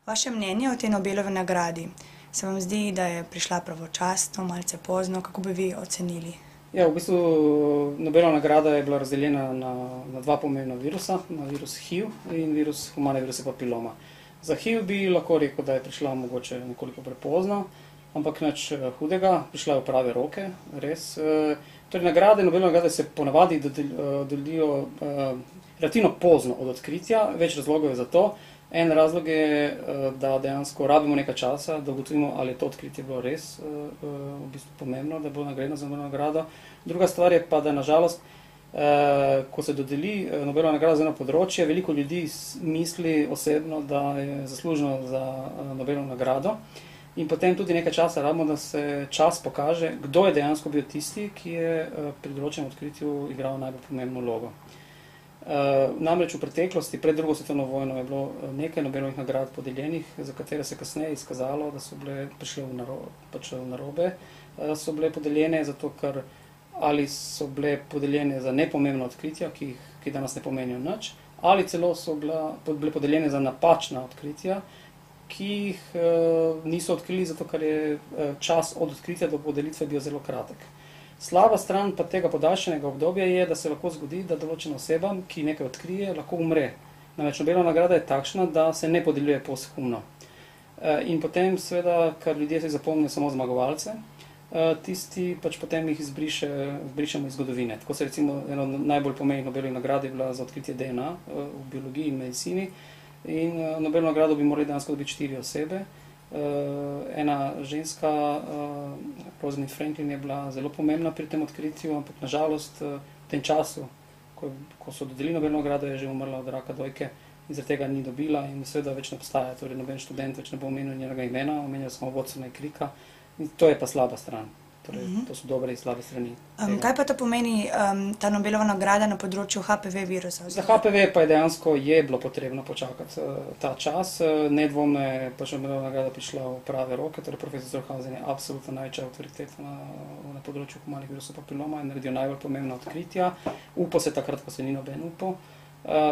Vaše mnenje o tej Nobelovi nagradi? Se vam zdi, da je prišla pravočasno, malce pozno? Kako bi vi ocenili? Ja, v bistvu Nobelova nagrada je bila razdeljena na dva pomembna virusa, na virus HIV in virus humane viruse papiloma. Za HIV bi lahko rekel, da je prišla mogoče nekoliko prepozno, ampak nič hudega, prišla je v prave roke, res. Torej, Nobelove nagrade se ponavadi dodelijo relativno pozno od odkritja, več razlogov je za to. En razlog je, da dejansko rabimo nekaj časa, da ugotovimo, ali je to odkritje bilo res v bistvu pomembno, da je bilo nagrajeno za Nobelovo nagrado. Druga stvar je pa, da nažalost, ko se dodeli Nobelova nagrada za eno področje, veliko ljudi misli osebno, da je zaslužno za Nobelovo nagrado. In potem tudi nekaj časa rabimo, da se čas pokaže, kdo je dejansko bil tisti, ki je pri določenem odkritju igral najbolj pomembno vlogo. Namreč v preteklosti, pred drugo svetovno vojno, je bilo nekaj Nobelovih nagrad podeljenih, za katere se kasneje izkazalo, da so bile prišle v narobe. So bile podeljene zato, ker ali so bile podeljene za nepomembna odkritja, ki danes ne pomenijo nič, ali celo so bile podeljene za napačna odkritja, ki jih niso odkrili, zato ker je čas od odkritja do podelitve bil zelo kratek. Slaba stran pa tega podaljšanega obdobja je, da se lahko zgodi, da določena oseba, ki nekaj odkrije, lahko umre. Namreč Nobelova nagrada je takšna, da se ne podeljuje posthumno. In potem seveda, ker ljudje se zapomnijo samo zmagovalce, tisti pač potem jih izbrišemo iz zgodovine. Tako se recimo eno najbolj pomembnih Nobelovih nagrad je bila za odkritje DNA v biologiji in medicini. In Nobelovo nagrado bi morali dejansko dobiti 4 osebe. Ena ženska, Rosalind Franklin, je bila zelo pomembna pri tem odkritju, ampak nažalost v tem času, ko so dodelili Nobelovo nagrado, je že umrla od raka dojke in zaradi tega ni dobila in seveda več ne obstaja. Torej, noben študent več ne bo omenil njenega imena, omenjali smo Watsona in Cricka in to je pa slaba stran. Torej, to so dobre in slabe strani. Kaj pa to pomeni ta Nobelova nagrada na področju HPV virusa? Za HPV pa je dejansko bilo potrebno počakati ta čas. Nedvomno je pač Nobelova nagrada prišla v prave roke, torej profesor Zorhausen je absolutno največja avtoriteta na področju humanih virusov papiloma in naredil najbolj pomembna odkritja. Upal se takrat, ko se ni noben upal.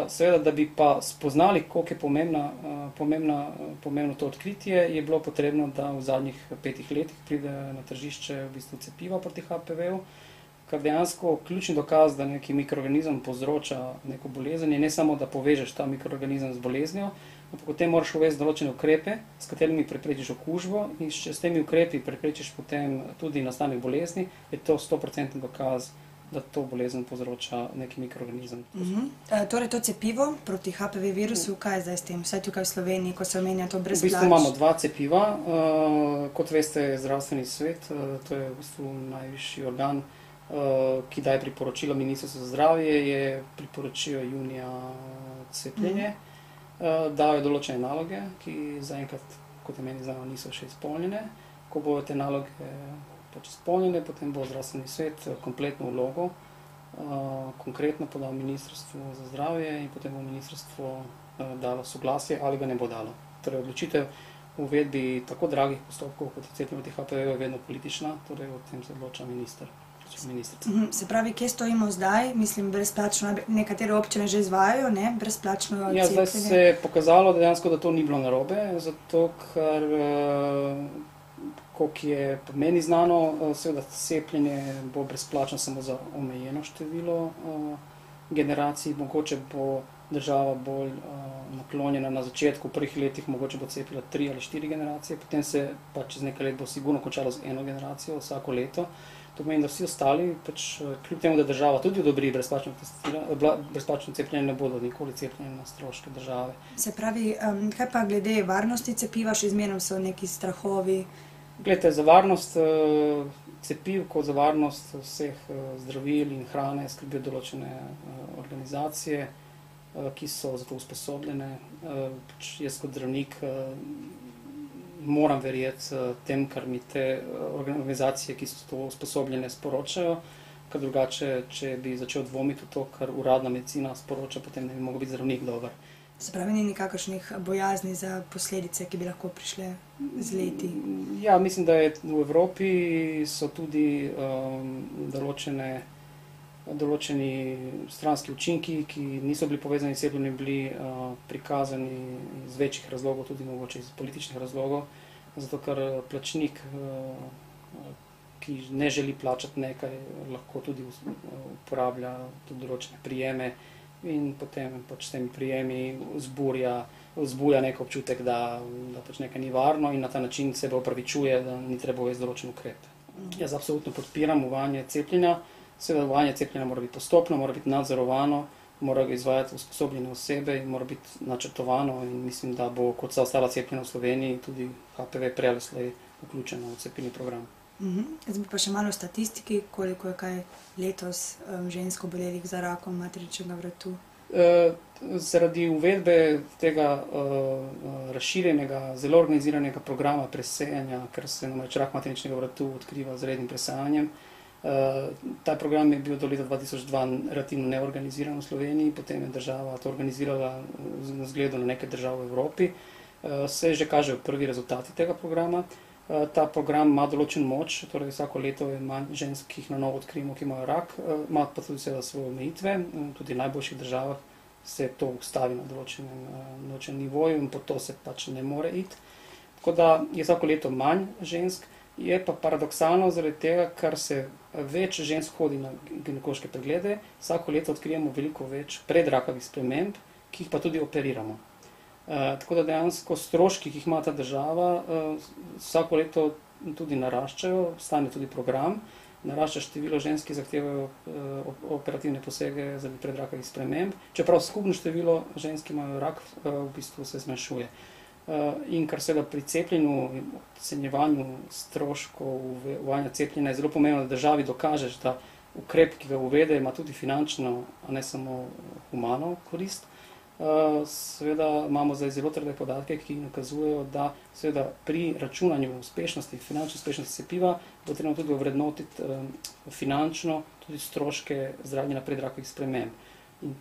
Seveda, da bi pa spoznali, koliko je pomembno to odkritje, je bilo potrebno, da v zadnjih 5 letih pride na tržišče v bistvu cepiva proti HPV-ju, kar dejansko ključni dokaz, da neki mikroorganizem povzroča neko bolezen, je ne samo, da povežeš ta mikroorganizem z boleznijo, ampak potem moraš uvesti določene ukrepe, s katerimi preprečiš okužbo in če s temi ukrepi preprečiš potem tudi nastanek bolezni, je to 100% dokaz, da to bolezen povzroča neki mikroorganizem. Torej to cepivo proti HPV virusu, kaj je zdaj s tem? Vsaj tukaj v Sloveniji, ko se omenja to brezplačno? V bistvu imamo 2 cepiva. Kot veste, je zdravstveni svet, to je v bistvu najvišji organ, ki daje priporočilo Ministrstvu za zdravje, je priporočilo junija cepljenje. Dajo določene naloge, ki zaenkrat, kot je meni znano, niso še izpolnjene. Ko bodo te naloge izpolnjene, potem bo zdravstveni svet kompletno vlogo konkretno podal Ministrstvu za zdravje in potem bo ministrstvo dalo soglasje ali ga ne bo dalo. Torej, odločitev v uvedbi tako dragih postopkov, kot je cepljenje proti HPV, je vedno politična, torej o tem se odloča ministrica. Se pravi, kje stojimo zdaj? Mislim, brezplačno, nekatere občine že izvajajo, ne? Brezplačno cepljenje. Ja, zdaj se je pokazalo dejansko, da to ni bilo narobe, zato ker koliko je meni znano, seveda cepljenje bo brezplačno samo za omejeno število generacij, mogoče bo država bolj naklonjena na začetku, v prvih letih mogoče bo cepila 3 ali 4 generacije, potem se pa čez nekaj let bo sigurno končalo z 1 generacijo vsako leto. To pomeni, da vsi ostali, kljub temu, da država tudi odobri brezplačno cepljenje, ne bodo nikoli cepljeni na stroške države. Se pravi, kaj pa glede varnosti cepiva, še zmeraj so neki strahovi? Glejte, za varnost cepiv, kot za varnost vseh zdravil in hrane skrbijo določene organizacije, ki so za to usposobljene. Jaz kot zdravnik moram verjeti tem, kar mi te organizacije, ki so to usposobljene, sporočajo, ker drugače, če bi začel dvomiti v to, kar uradna medicina sporoča, potem ne bi mogel biti zdravnik dober. Se pravi, ni nikakršnih bojazni za posledice, ki bi lahko prišle z leti? Ja, mislim, da v Evropi so tudi določene določeni stranski učinki, ki niso bili povezani s cepljenjem, bili prikazani iz večjih razlogov, tudi mogoče iz političnih razlogov, zato ker plačnik, ki ne želi plačati nekaj, lahko tudi uporablja tudi določene prijeme in potem pač s temi prijemi vzbuja nek občutek, da pač nekaj ni varno in na ta način sebe opravičuje, da ni treba uvesti določen ukrep. Jaz absolutno podpiram uvajanje cepljenja. Seveda uvajanje cepljenja mora biti postopno, mora biti nadzorovano, mora ga izvajati usposobljene osebe in mora biti načrtovano in mislim, da bo kot vsa ostala cepljenja v Sloveniji tudi HPV prej ali slej vključeno v cepilni program. Zdaj bi pa še malo statistiki, koliko je kaj letos žensk obolelih za rakom materničnega vratu? Zaradi uvedbe tega razširjenega, zelo organiziranega programa presejanja, ker se namreč rak materničnega vratu odkriva z rednim presajanjem. Ta program je bil do leta 2002 relativno neorganiziran v Sloveniji, potem je država to organizirala na zgledu na nekaj držav v Evropi. Se že kažejo prvi rezultati tega programa. Ta program ima določen moč, torej vsako leto je manj žensk, ki jih na novo odkrijemo, ki imajo rak, ima pa tudi seveda svoje omejitve, tudi v najboljših državah se to ustavi na določenem nivoju in po to se pač ne more iti. Tako da je vsako leto manj žensk, je pa paradoksalno zaradi tega, ker se več žensk hodi na ginekološke preglede, vsako leto odkrijemo veliko več predrakavih sprememb, ki jih pa tudi operiramo. Tako da dejansko stroški, ki jih ima ta država, vsako leto tudi naraščajo, stane tudi program, narašča število žensk, ki zahtevajo operativne posege zaradi predrakavih sprememb, čeprav skupno število žensk, ki imajo rak, v bistvu se zmanjšuje. In kar seveda pri cepljenju in ocenjevanju stroškov uvajanja cepljenja je zelo pomembno, da državi dokažeš, da ukrep, ki ga uvede, ima tudi finančno, a ne samo humano korist. Seveda imamo zdaj zelo trde podatke, ki nakazujejo, da seveda pri računanju uspešnosti, finančne uspešnosti cepiva, bo treba tudi ovrednotiti finančno tudi stroške zdravljenja predrakavih sprememb. In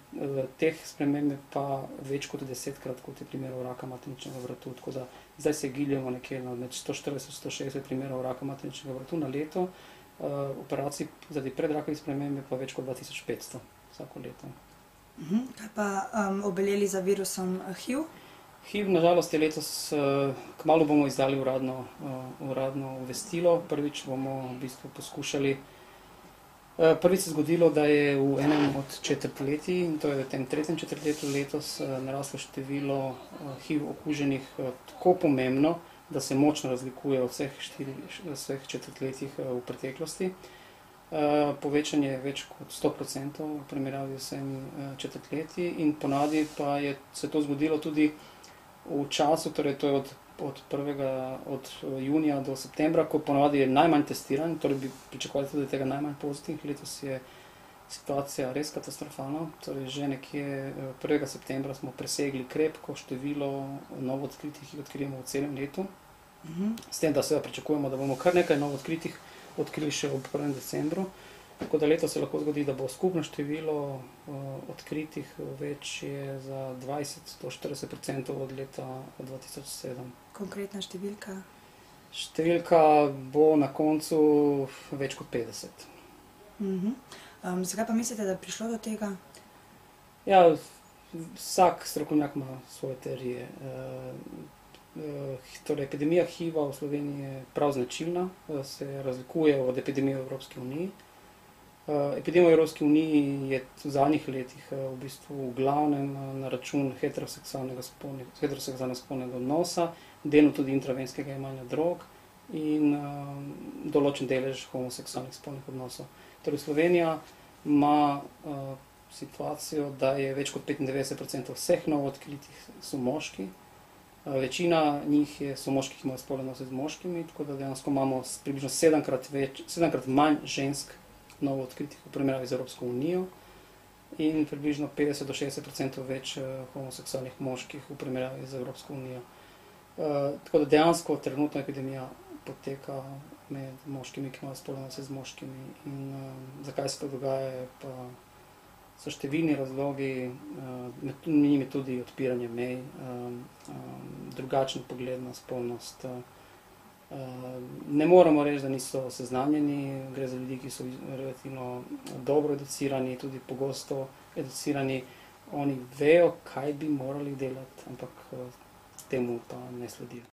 teh sprememb je pa več kot 10-krat, kot je primerov raka materničnega vratu. Tako da zdaj se giljamo nekje med 140-160 primerov raka materničnega vratu na leto, operacij zaradi predrakavih sprememb je pa več kot 2500 vsako leto. Kaj pa oboleli za virusom HIV? HIV nažalost je letos, kmalu bomo izdali uradno obvestilo. Prvič bomo v bistvu poskušali. Prvič se je zgodilo, da je v enem od četrtletij, in to je v tem tretjem četrtletju letos, naraslo število HIV okuženih tako pomembno, da se močno razlikuje od vseh četrtletjih v preteklosti. Povečanje je več kot 100% v primerjavi z vsemi četrtletji in ponavadi pa je se to zgodilo tudi v času, torej to je od junija do septembra, ko ponavadi je najmanj testiran, torej bi pričakovali tudi tega najmanj pozitivnih. Letos je situacija res katastrofalna, torej že nekje 1. septembra smo presegli krepko število novo odkritih, ki jih odkrijemo v celem letu. S tem, da seveda pričakujemo, da bomo kar nekaj novo odkritih odkrili še ob 1. decembru. Tako da letos se lahko zgodi, da bo skupno število odkritih večje za 20-40% od leta 2007. Konkretna številka? Številka bo na koncu več kot 50. Zakaj pa mislite, da je prišlo do tega? Ja, vsak strokovnjak ima svoje teorije. Torej, epidemija HIV-a v Sloveniji je prav značilna, se razlikuje od epidemije v Evropski uniji. Epidemija v Evropski uniji je v zadnjih letih v bistvu v glavnem na račun heteroseksualnega spolnega odnosa, delno tudi intravenskega jemanja drog in določen delež homoseksualnih spolnih odnosov. Torej, Slovenija ima situacijo, da je več kot 95% vseh novo odkritih so moški. Večina njih so moški, ki imajo spolne odnose z moškimi, tako da dejansko imamo približno 7-krat manj žensk novo odkritih v primerjavi z Evropsko unijo in približno 50-60% več homoseksualnih moških v primerjavi z Evropsko unijo. Tako da dejansko trenutno epidemija poteka med moškimi, ki imajo spolne odnose z moškimi. In zakaj se to dogaja, pa so številni razlogi, med njimi tudi odpiranje mej, drugačen pogled na spolnost, Ne moremo reči, da niso seznanjeni, gre za ljudi, ki so relativno dobro educirani, tudi pogosto educirani. Oni vejo, kaj bi morali delati, ampak temu pa ne sledijo.